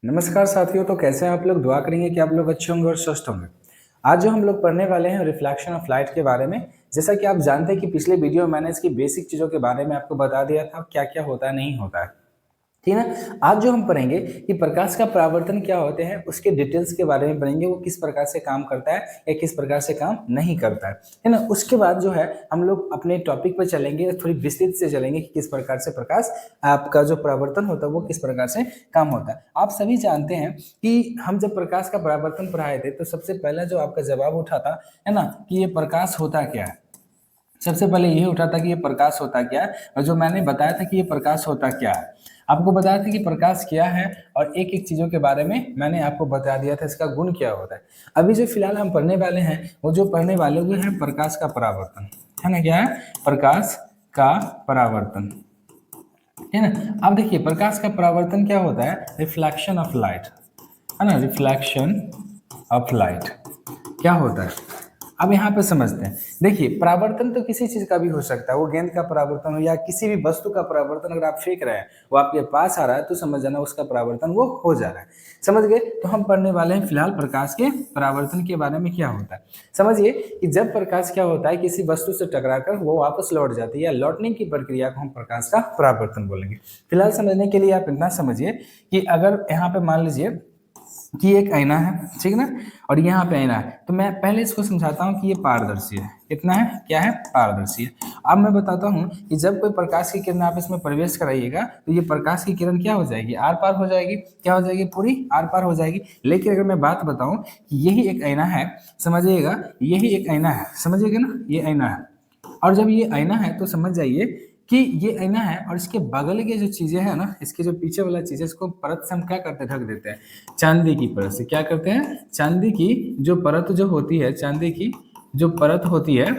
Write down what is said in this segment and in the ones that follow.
नमस्कार साथियों। तो कैसे हैं आप लोग? दुआ करेंगे कि आप लोग अच्छे होंगे और स्वस्थ होंगे। आज जो हम लोग पढ़ने वाले हैं रिफ्लेक्शन ऑफ लाइट के बारे में। जैसा कि आप जानते हैं कि पिछले वीडियो में मैंने इसकी बेसिक चीज़ों के बारे में आपको बता दिया था, क्या क्या होता है नहीं होता है, ठीक है ना। आज जो हम पढ़ेंगे कि प्रकाश का परावर्तन क्या होते हैं, उसके डिटेल्स के बारे में पढ़ेंगे। वो किस प्रकार से काम करता है या किस प्रकार से काम नहीं करता है ना। उसके बाद जो है हम लोग अपने टॉपिक पर चलेंगे, थोड़ी विस्तृत से चलेंगे कि किस प्रकार से प्रकाश आपका जो परावर्तन होता है वो किस प्रकार से काम होता है। आप सभी जानते हैं कि हम जब प्रकाश का परावर्तन पढ़ाए थे तो सबसे पहला जो आपका जवाब उठा था, है ना, कि ये प्रकाश होता क्या है। सबसे पहले यही उठा था कि ये प्रकाश होता क्या है, और जो मैंने बताया था कि ये प्रकाश होता क्या है, आपको बताया था कि प्रकाश क्या है, और एक एक चीजों के बारे में मैंने आपको बता दिया था इसका गुण क्या होता है। अभी जो फिलहाल हम पढ़ने वाले हैं वो जो पढ़ने वाले वो है प्रकाश का परावर्तन, है ना। क्या है? प्रकाश का परावर्तन, है ना। अब देखिए प्रकाश का परावर्तन क्या होता है, रिफ्लेक्शन ऑफ लाइट, है ना। रिफ्लेक्शन ऑफ लाइट क्या होता है, अब यहाँ पे समझते हैं। देखिए परावर्तन तो किसी चीज का भी हो सकता है, वो गेंद का परावर्तन हो या किसी भी वस्तु का परावर्तन। अगर आप फेंक रहे हैं वो आपके पास आ रहा है तो समझ जाना उसका परावर्तन वो हो जा रहा है। समझ गए? तो हम पढ़ने वाले हैं फिलहाल प्रकाश के परावर्तन के बारे में क्या होता है। समझिए कि जब प्रकाश क्या होता है, किसी वस्तु से टकराकर वो वापस लौट जाती है या लौटने की प्रक्रिया को हम प्रकाश का परावर्तन बोलेंगे। फिलहाल समझने के लिए आप इतना समझिए कि अगर यहाँ पे मान लीजिए कि एक आईना है, ठीक है ना, और यहाँ पे आईना है, तो मैं पहले इसको समझाता हूँ कि ये पारदर्शी है। कितना है? क्या है? पारदर्शी है। अब मैं बताता हूँ कि जब कोई प्रकाश की किरण आप इसमें प्रवेश कराइएगा तो ये प्रकाश की किरण क्या हो जाएगी, आर पार हो जाएगी। क्या हो जाएगी? पूरी आर पार हो जाएगी। लेकिन अगर मैं बात बताऊं कि यही एक आईना है, समझिएगा, यही एक आईना है, समझिएगा ना, ये आईना है। और जब ये आईना है तो समझ जाइए कि ये आईना है, और इसके बगल के जो चीजें हैं ना, इसके जो पीछे वाला चीज है, इसको परत से हम क्या करते हैं, ढक देते हैं चांदी की परत से। क्या करते हैं? चांदी की जो परत जो होती है, चांदी की जो परत होती है,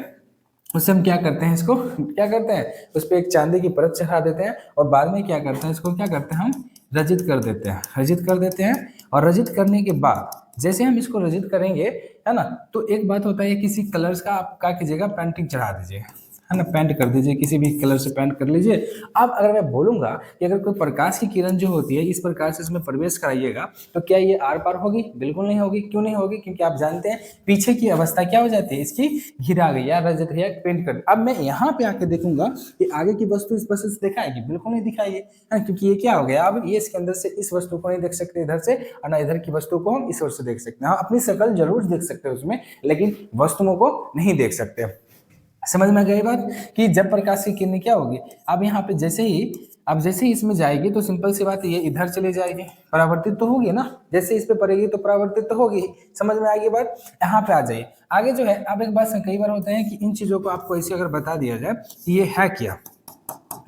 उससे हम क्या करते हैं, इसको क्या करते हैं, उस पर एक चांदी की परत चढ़ा देते हैं, और बाद में क्या करते हैं, इसको क्या करते हैं, हम रजित कर देते हैं, रजित कर देते हैं। और रजित करने के बाद जैसे हम इसको रजित करेंगे, है ना, तो एक बात होता है, किसी कलर्स का आप क्या कीजिएगा, पेंटिंग चढ़ा दीजिए, है ना, पेंट कर दीजिए, किसी भी कलर से पेंट कर लीजिए। अब अगर मैं बोलूंगा कि अगर कोई प्रकाश की किरण जो होती है इस प्रकार से इसमें प्रवेश कराइएगा तो क्या ये आर पार होगी? बिल्कुल नहीं होगी। क्यों नहीं होगी? क्योंकि आप जानते हैं पीछे की अवस्था क्या हो जाती है, इसकी घिरा गई या रजत या पेंट कर। अब मैं यहाँ पे आके देखूंगा कि आगे की वस्तु इस वस्तु से दिखाएगी? बिल्कुल नहीं दिखाई है, क्योंकि ये क्या हो गया, अब ये इसके अंदर से इस वस्तु को नहीं देख सकते इधर से, और ना इधर की वस्तु को हम इस ओर से देख सकते हैं। हाँ, अपनी शक्ल जरूर देख सकते हैं उसमें, लेकिन वस्तुओं को नहीं देख सकते। समझ में गई बात कि जब प्रकाश की किरण क्या होगी, अब यहाँ पे जैसे ही इसमें जाएगी तो सिंपल सी बात, ये इधर चली जाएगी, परावर्तित तो होगी ना। जैसे इस पे पड़ेगी तो परावर्तित तो होगी। समझ में आएगी बात? यहाँ पे आ जाइए आगे जो है। अब एक बात कई बार होता है कि इन चीजों को आपको ऐसे अगर बता दिया जाए कि ये है क्या,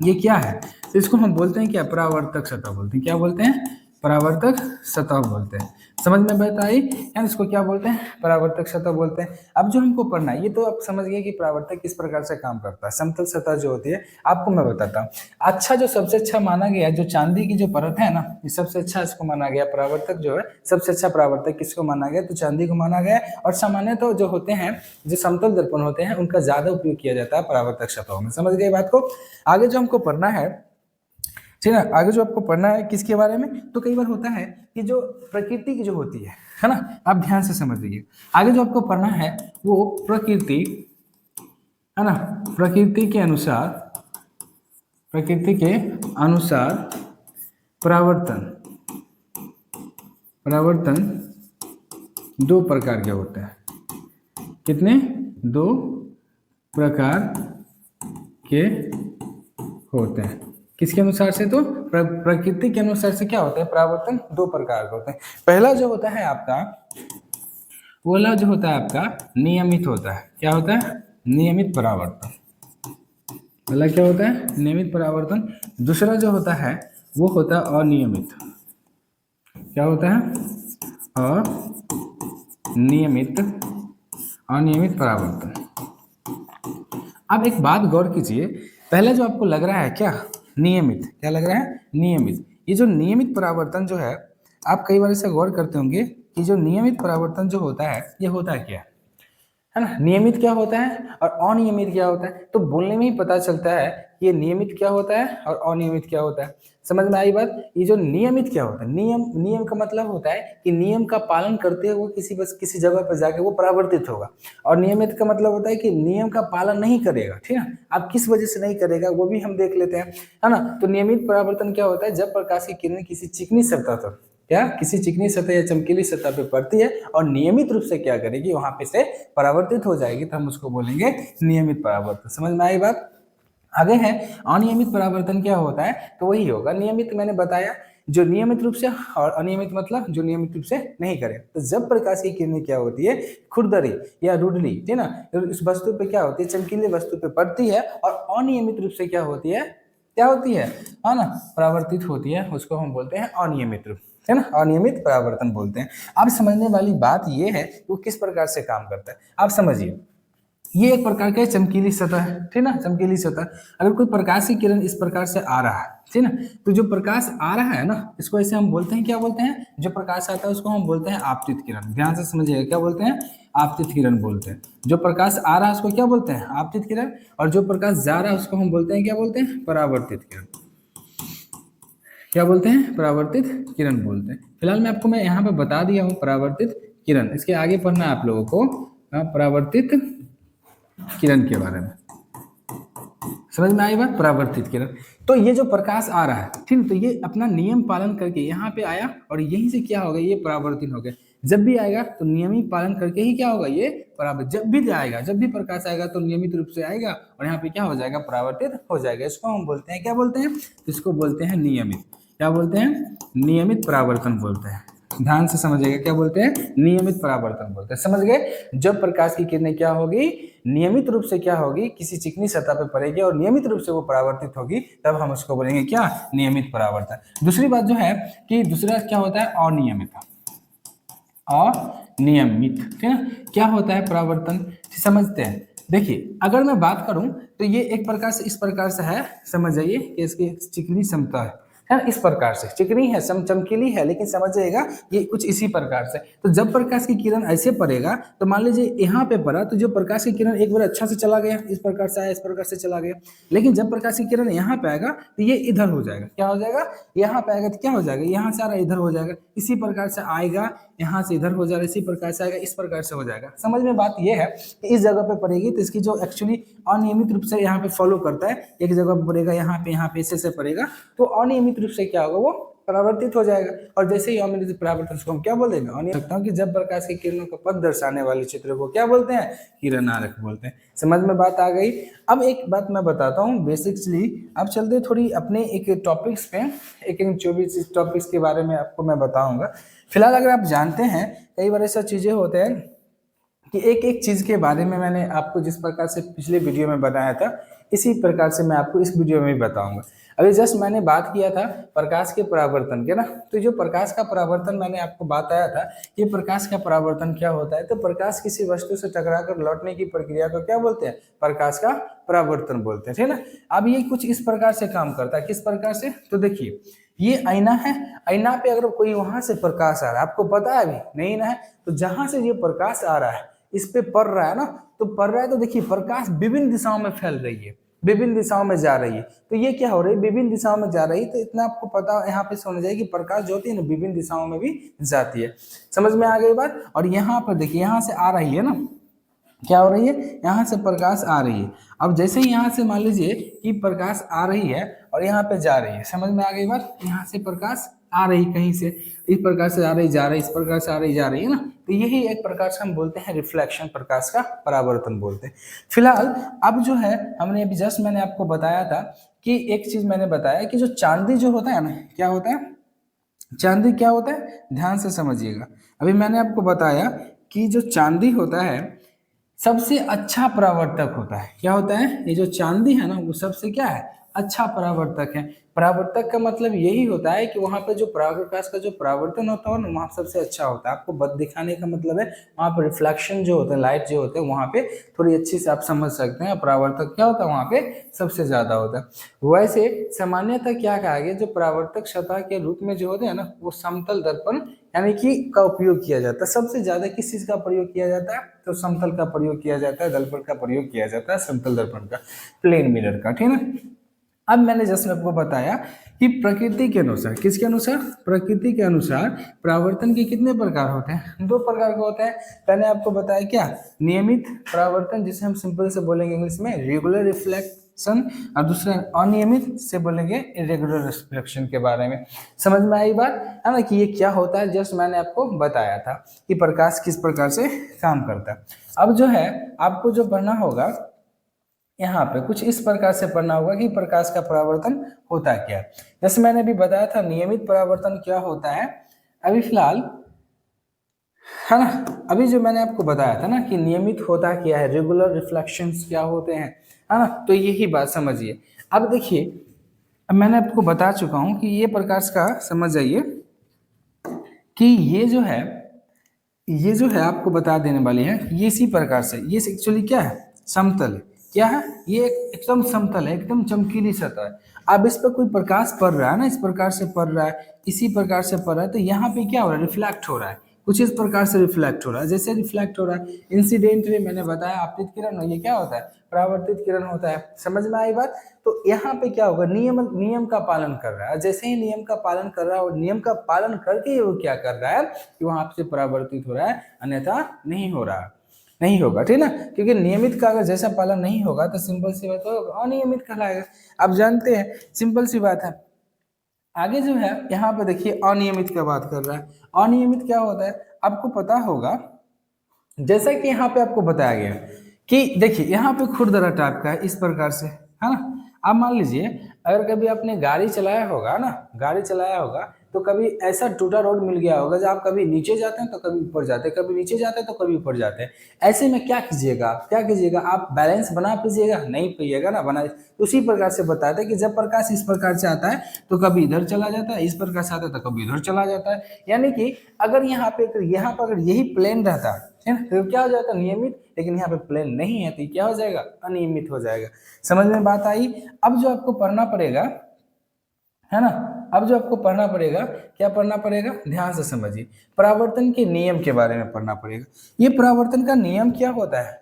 ये क्या है, तो इसको हम बोलते हैं क्या, परावर्तक सतह बोलते हैं। क्या बोलते हैं? परावर्तक सतह बोलते हैं। समझ में बात आई? यानी इसको क्या बोलते हैं? परावर्तक सतह बोलते हैं। अब जो हमको पढ़ना है, ये तो आप समझ गए कि परावर्तक किस प्रकार से काम करता है। समतल सतह जो होती है, आपको मैं बताता हूँ। अच्छा, जो सबसे अच्छा माना गया, जो चांदी की जो परत है ना, ये सबसे अच्छा इसको माना गया परावर्तक जो है। सबसे अच्छा परावर्तक किसको माना गया? तो चांदी को माना गया। और सामान्य तो जो होते हैं, जो समतल दर्पण होते हैं, उनका ज्यादा उपयोग किया जाता है परावर्तक सतहों में। समझ गए बात को? आगे जो हमको पढ़ना है, ठीक है ना, आगे जो आपको पढ़ना है किसके बारे में, तो कई बार होता है कि जो प्रकृति की जो होती है ना, आप ध्यान से समझ लीजिए। आगे जो आपको पढ़ना है वो प्रकृति, है ना, प्रकृति के अनुसार, प्रकृति के अनुसार परावर्तन, परावर्तन दो प्रकार के होते हैं। कितने? दो प्रकार के होते हैं। किसके अनुसार से? तो प्रकृति के अनुसार से क्या होता है, परावर्तन दो प्रकार के होते हैं। पहला जो होता है आपका, पहला जो होता है आपका नियमित होता है। क्या होता है? नियमित परावर्तन। पहला क्या होता है? नियमित परावर्तन। दूसरा जो होता है वो होता है अनियमित। क्या होता है? अनियमित, अनियमित परावर्तन। अब एक बात गौर कीजिए, पहले जो आपको लग रहा है क्या, नियमित, क्या लग रहा है? नियमित। ये जो नियमित परावर्तन जो है, आप कई बार इसे गौर करते होंगे कि जो नियमित परावर्तन जो होता है, ये होता क्या है ना। नियमित क्या होता है और अनियमित क्या होता है, तो बोलने में ही पता चलता है कि ये नियमित क्या होता है और अनियमित क्या होता है। समझ में आई बात। ये जो नियमित क्या होता है, नियम का मतलब होता है कि नियम का पालन करते हुए किसी जगह पर जाके वो परावर्तित होगा। और नियमित का मतलब होता है कि नियम का पालन नहीं करेगा, ठीक है। आप किस वजह से नहीं करेगा वो भी हम देख लेते हैं, है ना। तो नियमित परावर्तन क्या होता है, जब प्रकाश की किरण किसी चिकनी सतह पर क्या किसी चिकनी सतह या चमकीली सतह पे पड़ती है और नियमित रूप से क्या करेगी, वहां पे से परावर्तित हो जाएगी, तो हम उसको बोलेंगे नियमित परावर्तन। समझ में आई बात। आगे है अनियमित परावर्तन क्या होता है, तो वही होगा नियमित, मैंने बताया जो नियमित रूप से, और अनियमित मतलब जो नियमित रूप से नहीं करे। तो जब प्रकाश की किरणें क्या होती है, खुरदरी या रुडली, ठीक है ना, तो इस वस्तु पे क्या होती है, चमकीले वस्तु पे पड़ती है और अनियमित रूप से क्या होती है, है ना, परावर्तित होती है, उसको हम बोलते हैं अनियमित रूप, है ना, अनियमित परावर्तन बोलते हैं। अब समझने वाली बात यह है वो किस प्रकार से काम करता है, आप समझिए। ये एक प्रकार का चमकीली सतह है, ठीक ना, चमकीली सतह। अगर कोई प्रकाश की किरण इस प्रकार से आ रहा है, ठीक ना, तो जो प्रकाश आ रहा है ना, इसको ऐसे हम बोलते हैं, क्या बोलते हैं, जो प्रकाश आता है उसको हम बोलते हैं आपतित किरण। ध्यान से समझिएगा, क्या बोलते हैं, आपतित किरण बोलते हैं। जो प्रकाश आ रहा है उसको क्या बोलते हैं, आपतित किरण, और जो प्रकाश जा रहा है उसको हम बोलते हैं, क्या बोलते हैं, परावर्तित किरण। क्या बोलते हैं, परावर्तित किरण बोलते हैं। फिलहाल मैं यहाँ पे बता दिया हूँ परावर्तित किरण, इसके आगे पढ़ना है आप लोगों को परावर्तित किरण के बारे में। समझ में आई बात, परावर्तित किरण। तो ये जो प्रकाश आ रहा है, ठीक, तो ये अपना नियम पालन करके यहाँ पे आया और यहीं से क्या होगा, ये परावर्तित हो गया। जब भी आएगा तो नियमित पालन करके ही क्या होगा, ये परावर्तित। जब भी प्रकाश आएगा तो नियमित रूप से आएगा और यहाँ पे क्या हो जाएगा, परावर्तित हो जाएगा। इसको हम बोलते हैं, क्या बोलते हैं, इसको बोलते हैं नियमित। क्या बोलते हैं, नियमित परावर्तन बोलते हैं। ध्यान से समझिएगा, क्या बोलते हैं, नियमित परावर्तन बोलते हैं। समझ गए। जब प्रकाश की किरणें क्या होगी, नियमित रूप से क्या होगी, किसी चिकनी सतह पर पड़ेगी और नियमित रूप से वो परावर्तित होगी, तब हम उसको बोलेंगे क्या, नियमित परावर्तन। दूसरी बात जो है कि दूसरा क्या होता है, अनियमित। अनियमित, ठीक है, क्या होता है परावर्तन, समझते हैं। देखिए अगर मैं बात करूं तो ये एक प्रकार से इस प्रकार से है, समझ जाइए, इसकी चिकनी समता है इस प्रकार से, चिकनी है, चमकीली है, लेकिन समझिएगा ये कुछ इसी प्रकार से। तो जब प्रकाश की किरण ऐसे पड़ेगा तो मान लीजिए यहाँ पे पड़ा, तो जो प्रकाश की किरण एक बार अच्छा से चला गया, इस प्रकार से आया, इस प्रकार से चला गया, लेकिन जब प्रकाश की किरण यहाँ पे आएगा तो ये इधर हो जाएगा। क्या हो जाएगा, यहाँ पे आएगा तो क्या हो जाएगा, यहाँ से आ रहा इधर हो जाएगा, इसी प्रकार से आएगा, यहाँ से इधर हो जाएगा, इसी प्रकार से आएगा, इस प्रकार से हो जाएगा। समझ में बात ये है कि इस जगह पे पड़ेगी तो इसकी जो एक्चुअली अनियमित रूप से यहाँ पे फॉलो करता है, एक जगह पे पड़ेगा, यहाँ पे ऐसे पड़ेगा, तो अनियमित रूप से क्या होगा, वो परावर्तित हो जाएगा। और जैसे ही अनियमित परावर्तन को हम क्या बोलेंगे, अनियमित सकता हूँ कि जब प्रकाश की किरणों का पथ दर्शाने वाले चित्र को क्या बोलते हैं, किरणारक बोलते हैं। समझ में बात आ गई। अब एक बात मैं बताता हूँ बेसिक्सली। अब चलते थोड़ी अपने एक टॉपिक्स पे, एक 24 टॉपिक्स के बारे में आपको मैं बताऊंगा। फिलहाल अगर आप जानते हैं कई बार ऐसा चीजें होते हैं कि एक एक चीज के बारे में मैंने आपको जिस प्रकार से पिछले वीडियो में बताया था, इसी प्रकार से मैं आपको इस वीडियो में भी बताऊंगा। अभी जस्ट मैंने बात किया था प्रकाश के परावर्तन के ना, तो जो प्रकाश का परावर्तन मैंने आपको बताया था, ये प्रकाश का परावर्तन क्या होता है, तो प्रकाश किसी वस्तु से टकराकर लौटने की प्रक्रिया को क्या बोलते हैं, प्रकाश का परावर्तन बोलते हैं, ठीक है ना। अब ये कुछ इस प्रकार से काम करता है, किस प्रकार से, तो देखिए ये आईना है, आईना पे अगर कोई वहां से प्रकाश आ रहा है, आपको पता है अभी नहीं ना है, तो जहां से ये प्रकाश आ रहा है इस पे पड़ रहा है ना, तो पड़ रहा है, तो देखिए प्रकाश विभिन्न दिशाओं में फैल रही है, विभिन्न दिशाओं में जा रही है। तो ये क्या हो रही है, विभिन्न दिशाओं में जा रही है, तो इतना आपको पता यहाँ पे समझ जाए कि प्रकाश जो होती है ना विभिन्न दिशाओं में भी जाती है। समझ में आ गई बात। और यहाँ पर देखिए यहाँ से आ रही है ना, क्या हो रही है, यहाँ से प्रकाश आ रही है। अब जैसे ही यहाँ से मान लीजिए कि प्रकाश आ रही है और यहाँ पे जा रही है, समझ में आ गई बात। यहाँ से प्रकाश आ रही कहीं से, इस प्रकार से आ रही जा रही, इस प्रकार से आ रही जा रही है ना, तो यही एक प्रकार से हम बोलते हैं रिफ्लेक्शन, प्रकाश का परावर्तन बोलते हैं। फिलहाल अब जो है हमने अभी जस्ट मैंने आपको बताया था कि एक चीज मैंने बताया कि जो चांदी जो होता है ना, क्या होता है, चांदी क्या होता है, ध्यान से समझिएगा। अभी मैंने आपको बताया कि जो चांदी होता है सबसे अच्छा परावर्तक होता है। क्या होता है, ये जो चांदी है ना वो सबसे क्या है, अच्छा परावर्तक है। परावर्तक का मतलब यही होता है कि वहां पे जो प्रकाश का जो परावर्तन होता है ना वहां सबसे अच्छा होता है। आपको बद दिखाने का मतलब है वहां पर रिफ्लेक्शन जो होता है, लाइट जो होते हैं वहां पे थोड़ी अच्छी से आप समझ सकते हैं। परावर्तक क्या होता है, वहां पे सबसे ज्यादा होता है। वैसे सामान्यतः क्या कहा गया, जो परावर्तक सतह के रूप में जो होते हैं ना वो समतल दर्पण यानी कि का उपयोग किया जाता है। सबसे ज्यादा किस चीज का प्रयोग किया जाता है, तो समतल का प्रयोग किया जाता है, दर्पण का प्रयोग किया जाता है, समतल दर्पण का, प्लेन मिरर का, ठीक है। अब मैंने जस्ट आपको बताया कि प्रकृति के अनुसार, किसके अनुसार, प्रकृति के अनुसार परावर्तन के कितने प्रकार होते हैं, 2 प्रकार के होते हैं। मैंने आपको बताया क्या, नियमित परावर्तन जिसे हम सिंपल से बोलेंगे इंग्लिश में रेगुलर रिफ्लेक्शन, और दूसरा अनियमित से बोलेंगे इरेगुलर रिफ्लेक्शन के बारे में। समझ में आई बात है ना कि ये क्या होता है, जस्ट मैंने आपको बताया था कि प्रकाश किस प्रकार से काम करता है। अब जो है आपको जो पढ़ना होगा यहाँ पे कुछ इस प्रकार से पढ़ना होगा कि प्रकाश का परावर्तन होता क्या है। जैसे मैंने अभी बताया था नियमित परावर्तन क्या होता है, अभी फिलहाल है ना, अभी जो मैंने आपको बताया था ना कि नियमित होता क्या है, रेगुलर रिफ्लेक्शंस क्या होते हैं, है ना, तो यही बात समझिए। अब देखिए, अब मैंने आपको बता चुका हूँ कि ये प्रकाश का समझ जाइए कि ये जो है आपको बता देने वाले हैं, ये इसी प्रकार से, ये एक्चुअली क्या है, समतल है। क्या है ये, एकदम समतल है, एकदम चमकीली सतह है। अब इस पर कोई प्रकाश पड़ रहा है ना, इस प्रकार से पड़ रहा है, इसी प्रकार से पड़ रहा है, तो यहाँ पे क्या हो रहा है, रिफ्लेक्ट हो रहा है, कुछ इस प्रकार से रिफ्लेक्ट हो रहा है। जैसे रिफ्लेक्ट हो रहा है, इंसिडेंटली मैंने बताया आपतित किरण, ये क्या होता है, परावर्तित किरण होता है। समझ में आई बात। तो यहाँ पे क्या होगा, नियम का पालन कर रहा है। जैसे ही नियम का पालन कर रहा है और नियम का पालन करके वो क्या कर रहा है कि वहां से परावर्तित हो रहा है, अन्यथा नहीं हो रहा, नहीं होगा, ठीक ना। क्योंकि नियमित का अगर जैसा पालन नहीं होगा तो सिंपल सी बात तो अनियमित कहलाएगा। आप जानते हैं, सिंपल सी बात है। आगे जो है यहाँ पे देखिए अनियमित का बात कर रहा है। अनियमित क्या होता है आपको पता होगा, जैसा कि यहाँ पे आपको बताया गया कि देखिए यहाँ पे खुरदरा टाइप का है, इस प्रकार से, है ना। आप मान लीजिए अगर कभी आपने गाड़ी चलाया होगा ना, गाड़ी चलाया होगा तो कभी ऐसा टूटा रोड मिल गया होगा जब आप कभी नीचे जाते हैं तो कभी ऊपर जाते हैं, कभी नीचे जाते हैं तो कभी ऊपर जाते हैं। ऐसे में क्या कीजिएगा, आप बैलेंस बना पाइएगा, नहीं पाइएगा ना बना। उसी प्रकार से बताते हैं कि जब प्रकाश इस प्रकार से आता है तो कभी इधर चला जाता है, इस प्रकार से आता है तो कभी इधर चला जाता है। यानी कि अगर यहाँ पे अगर यही प्लेन रहता है तो क्या हो जाता है, नियमित। लेकिन यहाँ पे प्लेन नहीं है तो क्या हो जाएगा, अनियमित हो जाएगा। समझ में बात आई। अब जो आपको पढ़ना पड़ेगा, है ना, अब जो आपको पढ़ना पड़ेगा, क्या पढ़ना पड़ेगा, ध्यान से समझिए, परावर्तन के नियम के बारे में पढ़ना पड़ेगा। ये परावर्तन का नियम क्या होता है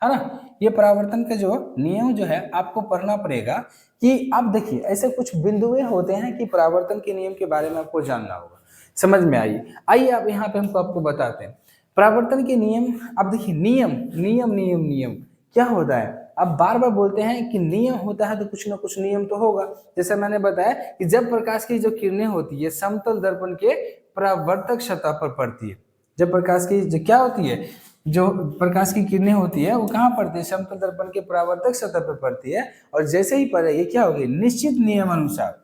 ना। ये परावर्तन का जो नियम जो है आपको पढ़ना पड़ेगा कि आप देखिए ऐसे कुछ बिंदुएं होते हैं कि परावर्तन के नियम के बारे में आपको जानना होगा। समझ में आइए आप यहाँ पे हमको आपको बताते हैं परावर्तन के नियम। अब देखिए नियम नियम नियम नियम क्या होता है, अब बार बार बोलते हैं कि नियम होता है तो कुछ ना कुछ नियम तो होगा। जैसे मैंने बताया कि जब प्रकाश की जो किरणें होती है समतल दर्पण के परावर्तक सतह पर पड़ती है, जब प्रकाश की जो क्या होती है, जो प्रकाश की किरणें होती है वो कहाँ पड़ती है, समतल दर्पण के परावर्तक सतह पर पड़ती है। और जैसे ही पड़ेगी क्या होगी, निश्चित नियम अनुसार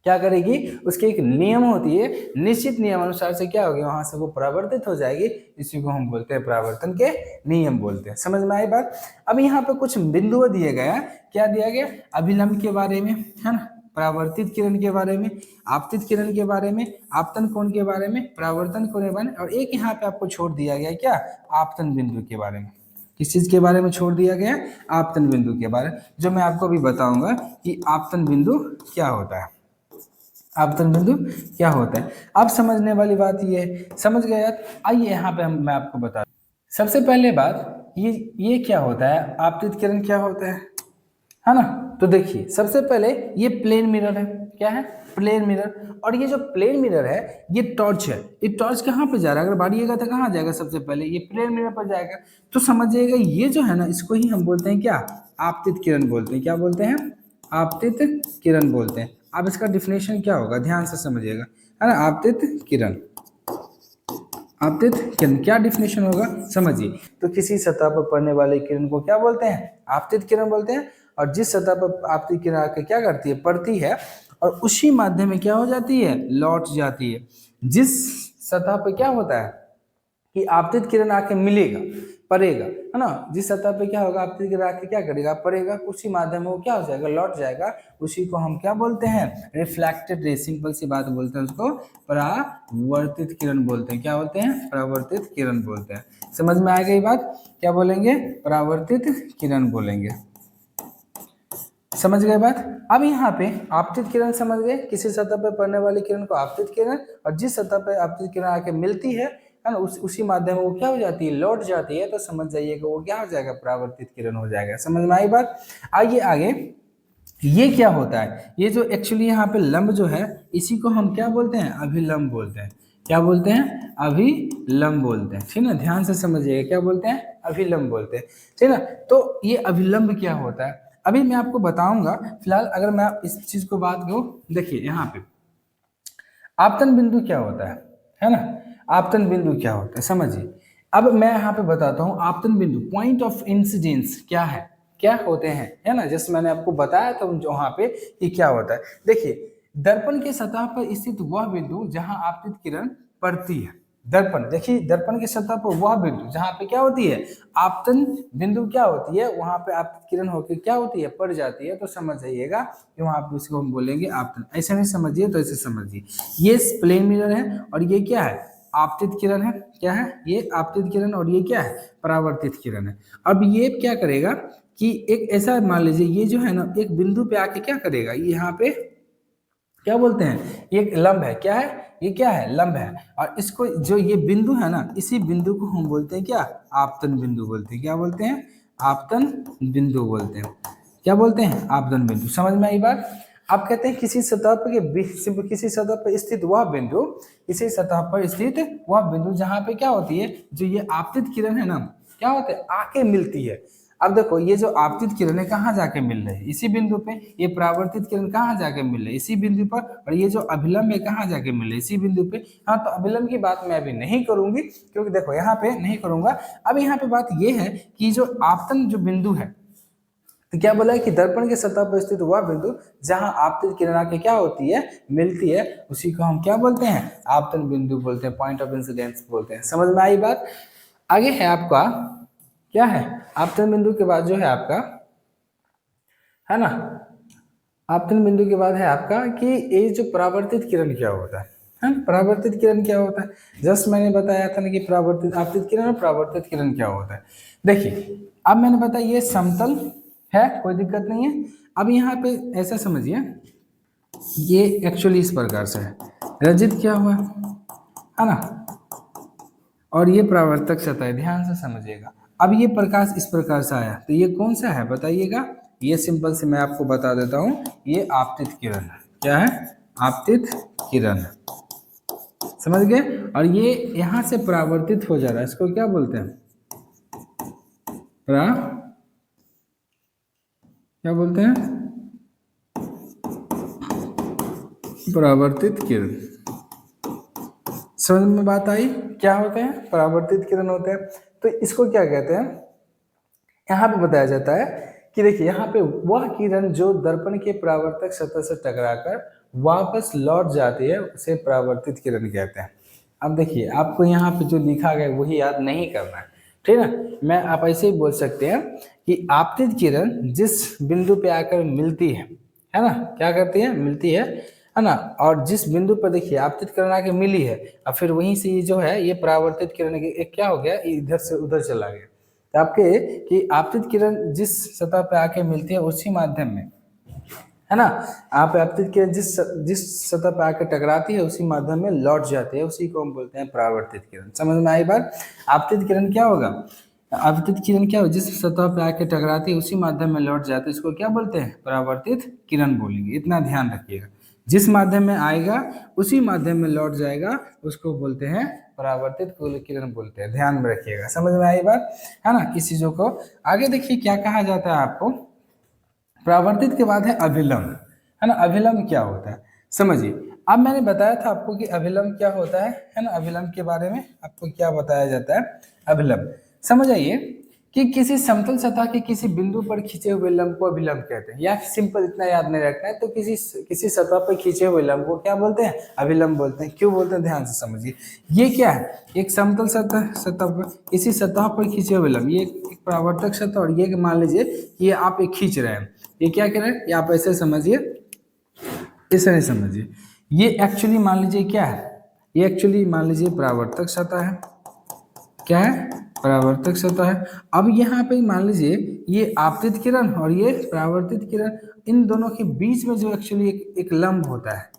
क्या करेगी, उसकी एक नियम होती है, निश्चित नियम अनुसार से क्या होगी, वहां से वो परावर्तित हो जाएगी। इसी को हम बोलते हैं परावर्तन के नियम बोलते हैं। समझ में आई बात। अब यहाँ पे कुछ बिंदु दिए गए हैं, क्या दिया गया, अभिलंब के बारे में, है ना, परावर्तित किरण के बारे में, आपतित किरण के बारे में, आपतन कोण के बारे में, परावर्तन कोण के बारे में, और एक यहाँ पे आपको छोड़ दिया गया क्या, आपतन बिंदु के बारे में। किस चीज के बारे में छोड़ दिया गया, आपतन बिंदु के बारे में, जो मैं आपको अभी बताऊंगा कि आपतन बिंदु क्या होता है। आपतन बिंदु क्या होता है, अब समझने वाली बात ये है। समझ गए आप। आइए यहाँ पे मैं आपको बता, सबसे पहले बात ये क्या होता है, आपतित किरण क्या होता है ना। तो देखिए सबसे पहले ये प्लेन मिरर है, क्या है, प्लेन मिरर। और ये जो प्लेन मिरर है ये टॉर्च है, ये टॉर्च कहाँ पे जा रहा है, अगर बाढ़िएगा तो कहाँ जाएगा, सबसे पहले ये प्लेन मिरर पर जाएगा। तो समझिएगा ये जो है ना, इसको ही हम बोलते हैं क्या, आपतित किरण बोलते हैं। क्या बोलते हैं, आपतित किरण बोलते हैं। अब इसका डिफिनेशन क्या होगा, ध्यान से समझिएगा, है ना। आपतित किरण, आपतित किरण क्या डिफिनेशन होगा समझिए। तो किसी सतह पर पड़ने वाली किरण को क्या बोलते हैं, आपतित किरण बोलते हैं। और जिस सतह पर आपतित किरण आकर क्या करती है, पड़ती है, और उसी माध्यम में क्या हो जाती है, लौट जाती है। जिस सतह पर क्या होता है कि आपतित किरण आके मिलेगा, पड़ेगा, है ना, जिस सतह पे क्या होगा, आपतित किरण आके क्या करेगा, पड़ेगा, उसी माध्यम में वो क्या हो जाएगा, लौट जाएगा। उसी को हम क्या बोलते हैं, रिफ्लेक्टेड रे। सिंपल सी बात बोलते हैं उसको परावर्तित किरण बोलते हैं। क्या बोलते हैं, परावर्तित किरण बोलते हैं। समझ में आ गई बात, क्या बोलेंगे, परावर्तित किरण बोलेंगे। समझ गए बात। अब यहाँ पे आपतित किरण समझ गए, किसी सतह पर पड़ने वाली किरण को आपतित किरण, और जिस सतह पर आपतित किरण आके मिलती है ना, उसी माध्यम में वो क्या हो जाती है, लौट जाती है। तो समझ जाइएगा वो क्या हो जाएगा, परावर्तित किरण हो जाएगा। समझ में आई बात। आइए आगे, ये क्या होता है, ये जो एक्चुअली यहाँ पे लंब जो है इसी को हम क्या बोलते हैं, अभिलंब बोलते हैं। क्या बोलते हैं, अभिलंब बोलते हैं। ठीक ना, ध्यान से समझिएगा, क्या बोलते हैं, अभिलंब बोलते हैं। ठीक ना, तो ये अभिलंब क्या होता है अभी मैं आपको बताऊंगा। फिलहाल अगर मैं इस चीज को बात करूं, देखिए यहाँ पे आपतन बिंदु क्या होता है ना, आपतन बिंदु क्या होता है समझिए। अब मैं यहाँ पे बताता हूँ आपतन बिंदु, पॉइंट ऑफ इंसिडेंस क्या है, क्या होते हैं, है ना, जैसे मैंने आपको बताया था वहां पे कि क्या होता है। देखिए दर्पण के सतह पर स्थित वह बिंदु जहां आपतित किरण पड़ती है। दर्पण, देखिए दर्पण की सतह पर वह बिंदु जहां पे क्या होती है, आपतन बिंदु क्या होती है, वहां पे आपतित किरण होकर क्या होती है, पड़ जाती है। तो समझ जाइएगा कि वहां पे उसको हम बोलेंगे आपतन। ऐसे नहीं समझिए तो ऐसे समझिए। ये प्लेन मिरर है और ये क्या है, आपतित किरण है। क्या है, ये आपतित किरण और ये क्या है, परावर्तित किरण है। अब ये क्या करेगा कि एक ऐसा मान लीजिए, ये जो है ना एक बिंदु पे आके क्या करेगा, ये यहाँ पे क्या बोलते हैं, ये एक लंब है। क्या है, ये क्या है, लंब है। और इसको जो ये बिंदु है ना, इसी बिंदु को हम बोलते हैं क्या, आपतन बिंदु बोलते हैं। क्या बोलते हैं, आपतन बिंदु बोलते हैं। क्या बोलते हैं, आपतन बिंदु। समझ में आई बात। आप कहते हैं किसी सतह पर, किसी सतह पर स्थित वह बिंदु, किसी सतह पर स्थित वह बिंदु जहां पे क्या होती है, जो ये आपतित किरण है ना, क्या होते हैं, आके मिलती है। अब देखो ये जो आपतित किरणें कहाँ जाके मिल रही है, इसी बिंदु पे। ये परावर्तित किरण कहाँ जाके मिल रही है, इसी बिंदु पर। और ये जो अभिलंब है कहाँ जाके मिल रही है, इसी बिंदु पे। हाँ, तो अभिलंब की बात मैं अभी नहीं करूंगी, क्योंकि देखो यहाँ पे नहीं करूंगा। अब यहाँ पे बात ये है कि जो आपतन जो बिंदु है, तो क्या बोला है कि दर्पण के सतह पर स्थित वह बिंदु जहां आपतित किरण आके क्या होती है, मिलती है, उसी को हम क्या बोलते हैं, आपतन बिंदु बोलते हैं, पॉइंट ऑफ इंसिडेंस बोलते हैं। समझ में आई बात। आगे है आपका क्या है, आपतन बिंदु के बाद जो है आपका, है ना, आपतन बिंदु के बाद है आपका कि ये जो परावर्तित किरण क्या होता है ना, परावर्तित किरण क्या होता है। जस्ट मैंने बताया था ना कि परावर्तित, आपतित किरण और परावर्तित किरण क्या होता है। देखिए अब मैंने बताया ये समतल है, कोई दिक्कत नहीं है। अब यहाँ पे ऐसा समझिए, ये एक्चुअली इस प्रकार से है, रजित क्या हुआ है ना, और ये परावर्तक सतह है। ध्यान से समझिएगा। अब ये प्रकाश इस प्रकार से आया, तो ये कौन सा है बताइएगा। ये सिंपल से मैं आपको बता देता हूँ, ये आपतित किरण है। क्या है, आपतित किरण। समझ गए। और ये यहाँ से परावर्तित हो जा रहा है, इसको क्या बोलते हैं, क्या बोलते हैं, परावर्तित किरण। समझ में बात आई, क्या होते हैं, परावर्तित किरण होते हैं। तो इसको क्या कहते हैं, यहाँ पे बताया जाता है कि देखिए यहाँ पे वह किरण जो दर्पण के परावर्तक सतह से टकराकर वापस लौट जाती है उसे परावर्तित किरण कहते हैं। अब देखिए आपको यहाँ पे जो लिखा गया वही याद नहीं करना है, ठीक है। मैं आप ऐसे ही बोल सकते हैं कि आपतित किरण जिस बिंदु पे आकर मिलती है ना, क्या करती है, मिलती है ना। और जिस बिंदु पर देखिए आपतित किरण आके मिली है, और फिर वहीं से ये जो है ये परावर्तित किरण एक क्या हो गया, इधर से उधर चला गया। तो आपके कि आपतित किरण जिस सतह पे आके मिलती है उसी माध्यम में, है ना, आप आपतित किरण जिस सतह पे आके टकराती है उसी माध्यम में लौट जाती है, उसी को हम बोलते हैं परावर्तित किरण। समझ में आई बात। आपतित किरण क्या होगा, आपतित किरण क्या हो, जिस सतह पे आके टकराती है उसी माध्यम में लौट जाती है, इसको क्या बोलते हैं, परावर्तित किरण बोलेंगे। इतना ध्यान रखिएगा, जिस माध्यम में आएगा उसी माध्यम में लौट जाएगा, उसको बोलते हैं परावर्तित किरण बोलते हैं। ध्यान में रखिएगा, समझ में आई बात, है ना। किस चीजों को आगे देखिए क्या कहा जाता है आपको, परावर्तित के बाद है अभिलंब, है ना। अभिलंब क्या होता है समझिए। अब मैंने बताया था आपको कि अभिलंब क्या होता है ना। अभिलंब के बारे में आपको क्या बताया जाता है, अभिलंब। समझ आइए कि किसी समतल सतह के किसी बिंदु पर खींचे हुए लंब को अभिलंब कहते हैं। या सिंपल इतना याद नहीं रखना है, तो किसी सतह पर खींचे हुए लंब को क्या बोलते हैं, अभिलंब बोलते हैं। क्यों बोलते हैं, ध्यान से समझिए। ये क्या है, एक समतल सतह पर, इसी सतह पर खींचे हुए लंब, ये एक परावर्तक सतह, और ये मान लीजिए कि आप एक खींच रहे हैं, ये क्या कह रहे हैं, ये आप ऐसे समझिए, ऐसे नहीं समझिए। ये एक्चुअली मान लीजिए क्या है, ये एक्चुअली मान लीजिए परावर्तक सतह है। क्या है, परावर्तक सतह है। अब यहाँ पे मान लीजिए ये आपतित किरण और ये परावर्तित किरण, इन दोनों के बीच में जो एक्चुअली एक लंब होता है,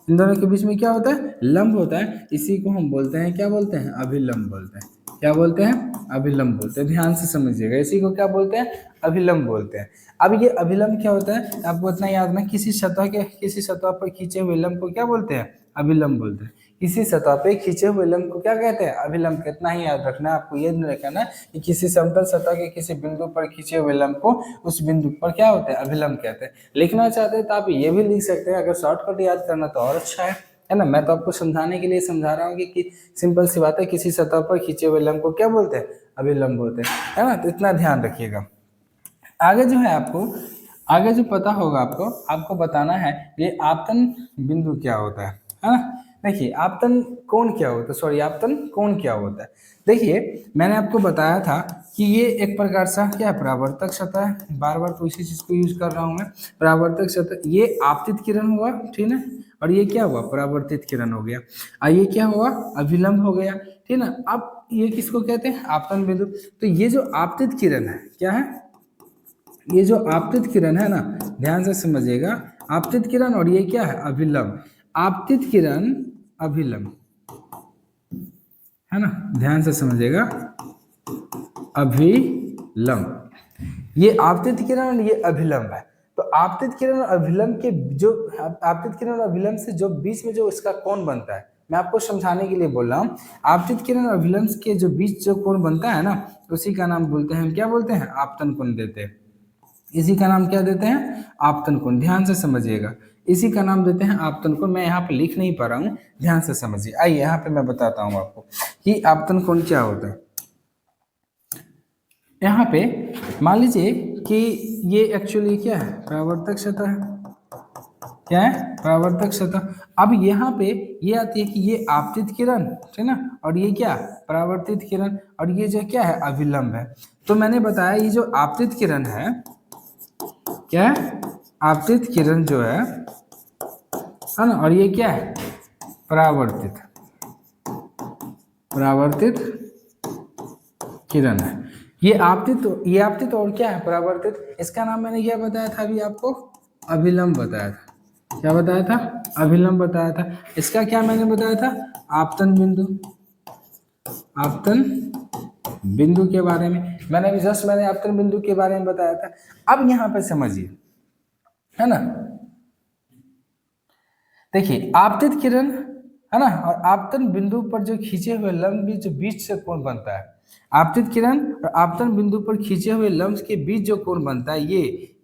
इन दोनों के बीच में क्या होता है, लंब होता है। इसी को हम बोलते हैं, क्या बोलते हैं, अभिलंब बोलते हैं। क्या बोलते हैं? अभिलंब बोलते हैं। ध्यान से समझिएगा, इसी को क्या बोलते हैं? अभिलंब बोलते हैं। अब ये अभिलंब क्या होता है आपको इतना याद रखना, किसी सतह पर खींचे हुए लंब को क्या बोलते हैं? अभिलंब बोलते हैं। किसी सतह पे खींचे हुए लंब को क्या कहते हैं? अभिलंब। कितना ही याद रखना है आपको, ये नहीं रखना कि किसी समतल सतह के किसी बिंदु पर खींचे हुए लंब को उस बिंदु पर क्या होते हैं? अभिलंब कहते हैं। लिखना चाहते हैं तो आप ये भी लिख सकते हैं, अगर शॉर्टकट याद करना तो और अच्छा है ना। मैं तो आपको समझाने के लिए समझा रहा हूँ कि सिंपल सी बात है, किसी सतह पर खींचे हुए लंब को क्या बोलते हैं? अभिलंब बोलते हैं, है ना। तो इतना ध्यान रखिएगा। आगे जो है आपको, आगे जो पता होगा आपको बताना है ये आपतन बिंदु क्या होता है ना। देखिए आपतन कोण क्या होता है, सॉरी आपतन कोण क्या होता है। देखिए मैंने आपको बताया था कि ये एक प्रकार सा क्या है? परावर्तक सतह है। बार बार तो इसी चीज को यूज कर रहा हूं मैं। परावर्तक सतह, ये आपतित किरण हुआ, ठीक है, और ये क्या हुआ? परावर्तित किरण हो गया। और ये क्या हुआ? अभिलंब हो गया, ठीक ना। अब ये किसको कहते हैं? आपतन बिंदु। तो ये जो आपतित किरण है क्या है? ये जो आपतित किरण है ना, ध्यान से समझिएगा, आपतित किरण, और ये क्या है? अभिलंब। आपतित किरण, अभिलंब, है ना, ध्यान से समझिएगा, अभिलंब। ये आपतित किरण और ये अभिलंब है। तो आपतित किरण और अभिलंब के जो, आपतित किरण और अभिलंब से जो बीच में जो इसका कोण बनता है, मैं आपको समझाने के लिए बोल रहा हूँ। आपतित किरण और अभिलंब के जो बीच जो कोण बनता है ना, उसी का नाम बोलते हैं, हम क्या बोलते हैं? आपतन कोण देते हैं। इसी का नाम क्या देते हैं? आपतन कोण। ध्यान से समझिएगा, इसी का नाम देते हैं आपतन कोण। मैं यहाँ पे लिख नहीं पा रहा हूँ, ध्यान से समझिए। आइए यहाँ पे मैं बताता हूँ आपको कि आपतन कोण क्या होता है। यहाँ पे मान लीजिए कि ये एक्चुअली क्या है? परावर्तक सतह है। क्या है? परावर्तक सतह। अब यहाँ पे ये आती है कि ये आपतित किरण, ठीक ना, और ये क्या? परावर्तित किरण, और ये जो क्या है? अभिलंब है। तो मैंने बताया ये जो आपतित किरण है, क्या है? आपतित किरण जो है ना, और ये क्या है? परावर्तित, परावर्तित किरण है। ये आपतित और क्या है? परावर्तित। इसका नाम मैंने क्या बताया था अभी आपको? अभिलंब बताया था। क्या बताया था? अभिलंब बताया था। इसका क्या मैंने बताया था? आपतन बिंदु। आपतन बिंदु के बारे में मैंने अभी जस्ट आपतन बिंदु के बारे में बताया था। अब यहाँ पे समझिए, है ना, देखिए आपतित किरण, है ना, और आपतन बिंदु पर जो खींचे हुए लंब जो बीच से कोण बनता है, आपतित किरण और आपतन बिंदु पर खींचे हुए लंब के बीच जो कोण बनता है,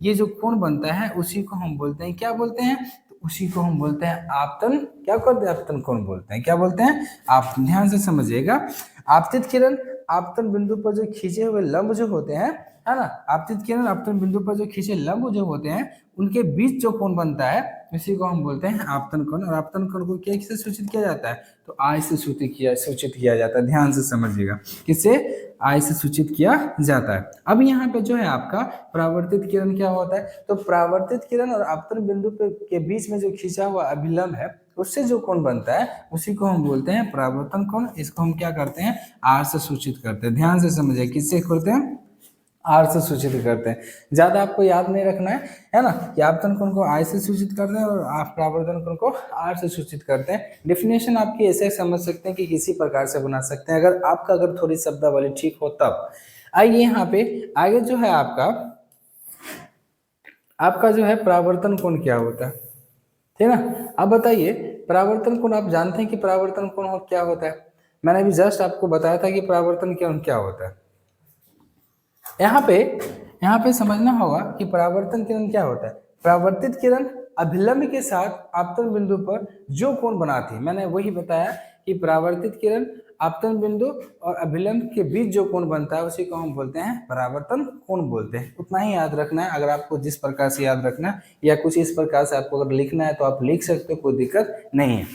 ये जो कोण बनता है उसी को हम बोलते हैं, क्या बोलते हैं? तो उसी को हम बोलते हैं आपतन, क्या बोलते हैं? आपतन कोण बोलते हैं। क्या बोलते हैं? आप ध्यान से समझिएगा, आपतित किरण आपतन बिंदु पर जो खींचे हुए लंब जो होते हैं, है ना, आपतित किरण आपतन बिंदु पर जो खींचे लंब जो होते हैं, उनके बीच जो कोण बनता है इसी को हम बोलते हैं आपतन कोण। और आपतन कोण को क्या से सूचित किया जाता है? तो आई से सूचित किया जाता है। ध्यान से समझिएगा, किससे? आई से सूचित किया जाता है। अब यहाँ पे जो है आपका परावर्तित किरण क्या होता है? तो परावर्तित किरण और आपतन बिंदु के बीच में जो खींचा हुआ अभिलंब है, उससे जो कोण बनता है उसी को हम बोलते हैं परावर्तन कोण। इसको हम क्या करते हैं? आर से सूचित करते हैं। ध्यान से समझिए, किससे करते हैं? आर से सूचित करते हैं। ज्यादा आपको याद नहीं रखना है ना, कि आपतन कोण को आई से सूचित करते हैं और आप परावर्तन कोण को आर से सूचित करते हैं। डेफिनेशन आपकी ऐसे समझ सकते हैं कि किसी प्रकार से बना सकते हैं, अगर थोड़ी शब्दावली ठीक हो तब। आइए यहाँ पे आगे जो है आपका जो है परावर्तन कोण क्या होता है, ठीक है ना। अब बताइए परावर्तन कोण, आप जानते हैं कि परावर्तन कोण क्या होता है? मैंने अभी जस्ट आपको बताया था कि परावर्तन कोण क्या होता है। यहाँ पे समझना होगा कि परावर्तन किरण क्या होता है। परावर्तित किरण अभिलंब के साथ आपतन बिंदु पर जो कोण बनाती है, मैंने वही बताया कि परावर्तित किरण आपतन बिंदु और अभिलंब के बीच जो कोण बनता है उसी को हम बोलते हैं परावर्तन कोण बोलते हैं। उतना ही याद रखना है। अगर आपको जिस प्रकार से याद रखना है या कुछ इस प्रकार से आपको अगर लिखना है तो आप लिख सकते हो, कोई दिक्कत नहीं है।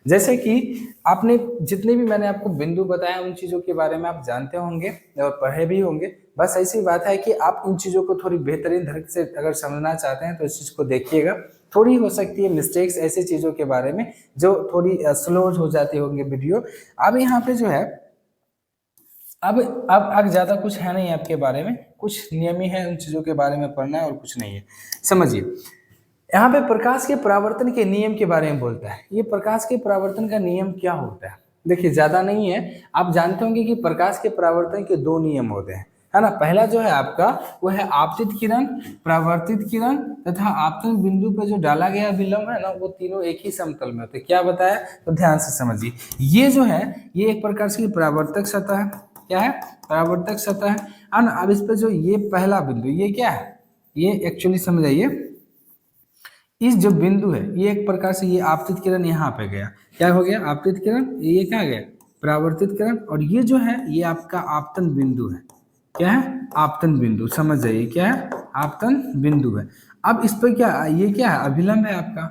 जैसे कि आपने जितने भी मैंने आपको बिंदु बताया उन चीजों के बारे में आप जानते होंगे और पढ़े भी होंगे। बस ऐसी बात है कि आप इन चीजों को थोड़ी बेहतरीन ढंग से अगर समझना चाहते हैं तो इस चीज को देखिएगा। थोड़ी हो सकती है मिस्टेक्स ऐसी चीजों के बारे में जो थोड़ी स्लो हो जाती होंगे वीडियो। अब यहाँ पे जो है अब ज्यादा कुछ है नहीं आपके बारे में, कुछ नियम ही है, उन चीजों के बारे में पढ़ना है और कुछ नहीं है। समझिए, यहाँ पे प्रकाश के परावर्तन के नियम के बारे में बोलता है। ये प्रकाश के परावर्तन का नियम क्या होता है? देखिए ज़्यादा नहीं है। आप जानते होंगे कि प्रकाश के परावर्तन के दो नियम होते हैं, है ना। पहला जो है आपका वो है आपतित किरण, परावर्तित किरण तथा आपतन बिंदु पर जो डाला गया विलंब है ना, वो तीनों एक ही समतल में होते हैं। क्या बताया, तो ध्यान से समझिए। ये जो है ये एक प्रकार से परावर्तक सतह है। क्या है, परावर्तक सतह है ना। अब इस पर जो ये पहला बिंदु ये क्या है, ये एक्चुअली समझ आइए, इस जो बिंदु है ये एक प्रकार से ये आपतित किरण यहाँ पे गया, क्या हो गया, आपतित किरण, ये क्या गया, परावर्तित किरण, और ये जो है ये आपका आपतन बिंदु है। क्या है, आपतन बिंदु, समझ जाइए क्या है, आपतन बिंदु है। अब इस पर क्या, ये क्या है, अभिलंब है आपका,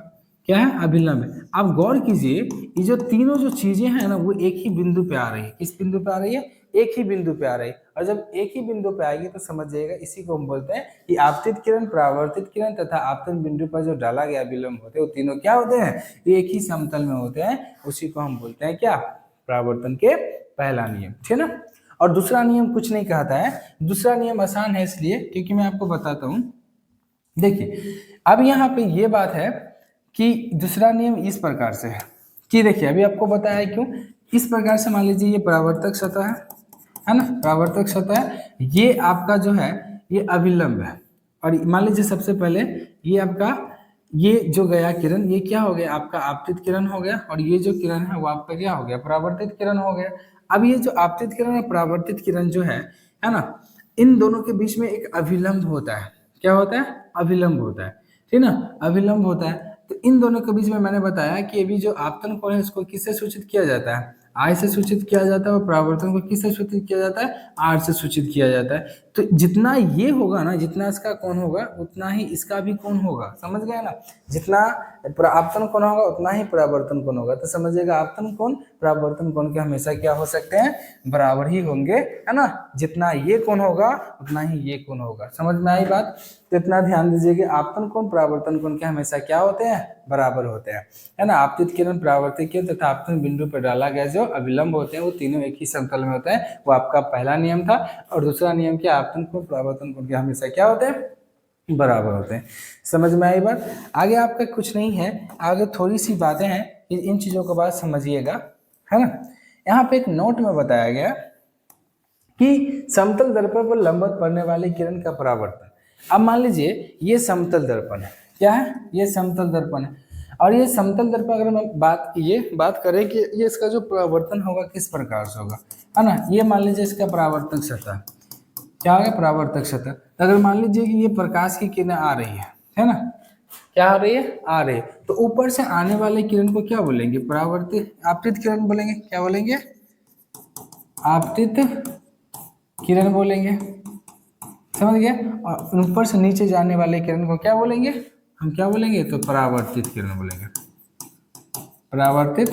क्या है, अभिलंब है। आप गौर कीजिए ये जो तीनों जो चीजें हैं ना वो एक ही बिंदु पे आ रही है। किस बिंदु पे आ रही है, एक ही बिंदु पे आ रही है। और जब एक ही बिंदु पे आएगी तो समझ जाइएगा, इसी को हम बोलते हैं कि आपतित किरण, परावर्तित किरण तथा आपतन बिंदु पर जो डाला गया विलंब होते हैं वो तीनों क्या होते हैं, एक ही समतल में होते हैं। उसी को हम बोलते हैं क्या, परावर्तन के पहला नियम, ठीक है ना। और दूसरा नियम कुछ नहीं कहता है, दूसरा नियम आसान है इसलिए क्योंकि मैं आपको बताता हूं। देखिए अब यहाँ पे ये बात है कि दूसरा नियम इस प्रकार से है कि देखिए अभी आपको बताया क्यों, इस प्रकार से मान लीजिए ये परावर्तक सतह है ना, परावर्तक सतह है, ये आपका जो है ये अभिलंब है। और मान लीजिए सबसे पहले ये आपका ये जो गया किरण ये क्या हो गया, आपका आपतित किरण हो गया, और ये जो किरण है वो आपका क्या हो गया, परावर्तित किरण हो गया। अब ये जो आपतित किरण और परावर्तित किरण जो है ना, इन दोनों के बीच में एक अभिलंब होता है। क्या होता है, अभिलंब होता है, ठीक ना, अभिलंब होता है। तो इन दोनों के बीच में मैंने बताया कि अभी जो आपतन कोण है इसको किससे सूचित किया जाता है, आई से सूचित किया जाता है, और परावर्तन को किससे सूचित किया जाता है, आर से सूचित किया जाता है। तो जितना ये होगा ना, जितना इसका कोण होगा उतना ही इसका भी कोण होगा, समझ गए ना। जितना आपतन कोण होगा उतना ही परावर्तन कोण होगा। तो समझिएगा आपतन कोण परावर्तन कोण के हमेशा क्या हो सकते हैं, बराबर ही होंगे, है ना। जितना ये कोण होगा उतना ही ये कोण होगा, समझ में आई बात। तो इतना ध्यान दीजिए कि आपतन कोण परावर्तन कोण के हमेशा क्या होते हैं, बराबर होते हैं, है ना। आपतित किरण, परावर्तित किरण तथा आपतन बिंदु पर डाला गया जो अभिलंब होते हैं वो तीनों एक ही समतल में होते हैं। वो आपका पहला नियम था। और दूसरा नियम क्या, आपतन कोण परावर्तन कोण के हमेशा क्या होते हैं, बराबर होते हैं। समझ में आई बात। आगे आपका कुछ नहीं है, आगे थोड़ी सी बातें हैं, इन चीजों को बात समझिएगा, है ना। यहाँ पे एक नोट में बताया गया कि समतल दर्पण पर लंबवत पड़ने वाली किरण का परावर्तन। अब मान लीजिए ये समतल दर्पण है, क्या है, ये समतल दर्पण है। और ये समतल दर्पण अगर हम बात करें कि ये इसका जो परावर्तन होगा किस प्रकार से होगा, है ना। ये मान लीजिए इसका परावर्तक सतह, क्या होगा, परावर्तक सतह। अगर मान लीजिए कि ये प्रकाश की किरण आ रही है ना, क्या आ रही है, आ रही है, तो ऊपर से आने वाले किरण को क्या बोलेंगे, परावर्तित, आपतित किरण बोलेंगे। क्या बोलेंगे, आपतित किरण बोलेंगे, समझ गए। और ऊपर से नीचे जाने वाले किरण को क्या बोलेंगे, हम क्या बोलेंगे, तो परावर्तित किरण बोलेंगे, परावर्तित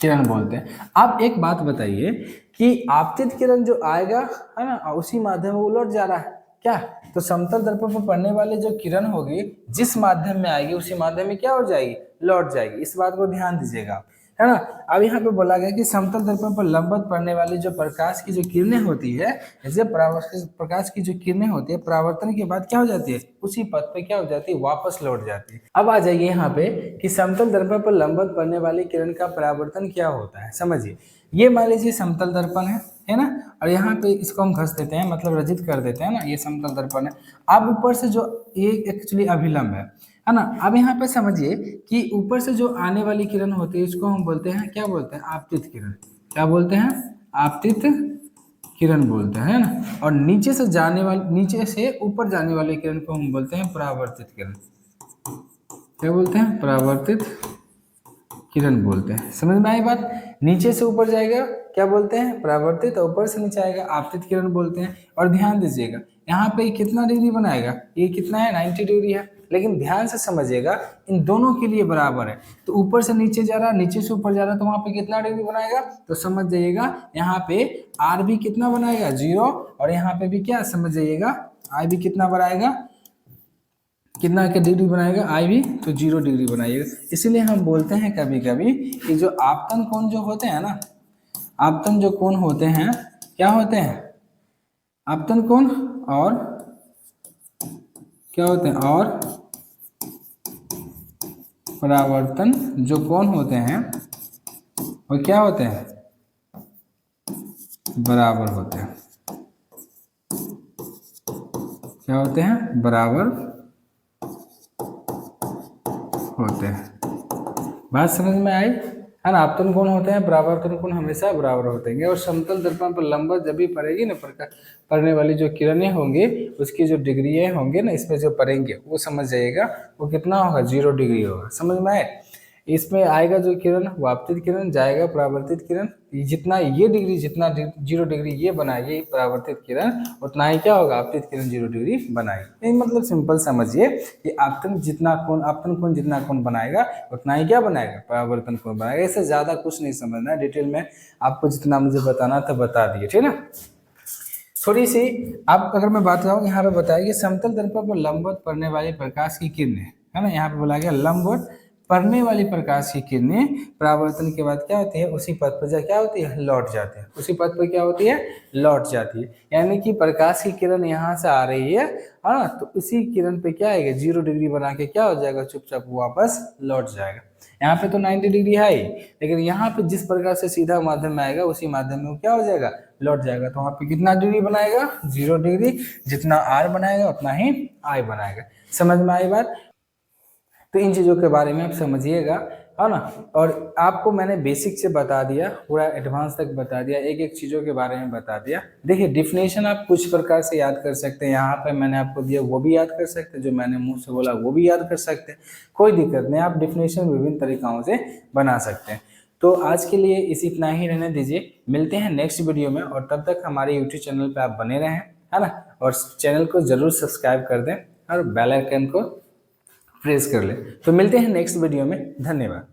किरण बोलते हैं। अब एक बात बताइए कि आपतित किरण जो आएगा, है ना, उसी माध्यम में वो लौट जा रहा है, क्या। तो समतल दर्पण पर पड़ने वाली जो किरण होगी जिस माध्यम में आएगी उसी माध्यम में क्या हो जाएगी, लौट जाएगी। इस बात को ध्यान दीजिएगा, है ना। अब यहाँ पे बोला गया कि समतल दर्पण पर लंबवत पड़ने वाली जो प्रकाश की जो किरणें होती है, जैसे प्रकाश की जो किरणें होती है परावर्तन के बाद क्या हो जाती है, उसी पथ पे क्या हो जाती है, वापस लौट जाती है। अब आ जाइए यहाँ पे कि समतल दर्पण पर लंबवत पड़ने वाली किरण का परावर्तन क्या होता है, समझिए। ये मान लीजिए समतल दर्पण है ना, और यहाँ पे इसको हम घस देते हैं, मतलब रजित कर देते हैं ना, ये समतल दर्पण है। अब ऊपर से जो ये एक्चुअली अभिलंब है ना। अब यहाँ पे समझिए कि ऊपर से जो आने वाली किरण होती है इसको हम बोलते हैं, क्या बोलते हैं, आपतित किरण। क्या बोलते हैं, आपतित किरण बोलते हैं ना। और नीचे से जाने वाली, नीचे से ऊपर जाने वाली किरण को हम बोलते हैं परावर्तित किरण। क्या बोलते हैं, परावर्तित किरण बोलते हैं। समझ में आई बात। नीचे से ऊपर जाएगा क्या बोलते हैं, परावर्तित, और ऊपर से नीचे आएगा आपतित किरण बोलते हैं। और ध्यान दीजिएगा यहाँ पे कितना डिग्री बनाएगा, ये कितना है, 90 डिग्री है। लेकिन ध्यान से समझिएगा इन दोनों के लिए बराबर है। तो ऊपर से नीचे जा रहा, नीचे से ऊपर जा रहा, तो वहां पे कितना डिग्री बनाएगा, तो समझ जाइएगा यहाँ पे आर भी कितना बनाएगा, 0। और यहाँ पे भी क्या, समझ जाइएगा आई भी कितना बनाएगा, कितना के डिग्री बनाएगा, आई भी, तो 0 डिग्री बनाइएगा। इसीलिए हम बोलते हैं कभी कभी कि जो आपतन कोण जो होते हैं ना, आपतन जो कोण होते हैं क्या होते हैं, आपतन कोण और क्या होते हैं, और परावर्तन जो कोण होते हैं और क्या होते हैं, बराबर होते हैं। क्या होते हैं, बराबर होते हैं। बात समझ में आई है ना। आपतन कोण होते हैं बराबर, आपतन कोण हमेशा बराबर होते हैं। और समतल दर्पण पर लंबवत जब भी पड़ेगी ना, प्रकाश पड़ने वाली जो किरणें होंगी उसकी जो डिग्री होंगे ना इसमें जो पड़ेंगे वो समझ जाइएगा वो कितना होगा, 0 डिग्री होगा। समझ में आए। इसमें आएगा जो किरण वो आपतित किरण, जाएगा परावर्तित किरण। जितना ये डिग्री, जितना 0 डिग्री ये बनाएगी परावर्तित किरण, उतना ही क्या होगा, आपतित किरण 0 डिग्री बनाएगी। मतलब सिंपल समझिए कि आपतन जितना कोण, आपतन कोण जितना कोण बनाएगा उतना ही क्या बनाएगा, परावर्तन कोण बनाएगा। इससे ज्यादा कुछ नहीं समझना है, डिटेल में आपको जितना मुझे बताना था बता दिए, ठीक है ना। थोड़ी सी आप अगर मैं बात करूँ, यहाँ पे बताया कि समतल दर्पण पर लंबवत पड़ने वाली प्रकाश की किरणें, है ना, यहाँ पे बोला गया लंबवत पड़ने वाली प्रकाश की किरणें परावर्तन के बाद क्या होती है, उसी पथ पर जा क्या होती है, लौट जाते हैं। उसी पथ पर क्या होती है, लौट जाती है। यानी कि प्रकाश की किरण यहाँ से आ रही है ना, तो इसी किरण पे क्या आएगा, 0 डिग्री बना के क्या हो जाएगा, चुपचाप वापस लौट जाएगा। यहाँ पे तो 90 डिग्री है ही, लेकिन यहाँ पे जिस प्रकार से सीधा माध्यम में आएगा उसी माध्यम में वो क्या हो जाएगा, लौट जाएगा। तो वहाँ पे कितना डिग्री बनाएगा, 0 डिग्री। जितना आर बनाएगा उतना ही आई बनाएगा। समझ में आई बात। तो इन चीज़ों के बारे में आप समझिएगा, है ना। और आपको मैंने बेसिक से बता दिया, पूरा एडवांस तक बता दिया, एक एक चीज़ों के बारे में बता दिया। देखिए डेफिनेशन आप कुछ प्रकार से याद कर सकते हैं, यहाँ पे मैंने आपको दिया वो भी याद कर सकते हैं, जो मैंने मुंह से बोला वो भी याद कर सकते हैं, कोई दिक्कत नहीं। आप डेफिनेशन विभिन्न तरीकाओं से बना सकते हैं। तो आज के लिए इतना ही रहने दीजिए, मिलते हैं नेक्स्ट वीडियो में। और तब तक हमारे यूट्यूब चैनल पर आप बने रहें, है ना। और चैनल को जरूर सब्सक्राइब कर दें और बेल आइकन को प्रेस कर ले। तो मिलते हैं नेक्स्ट वीडियो में, धन्यवाद।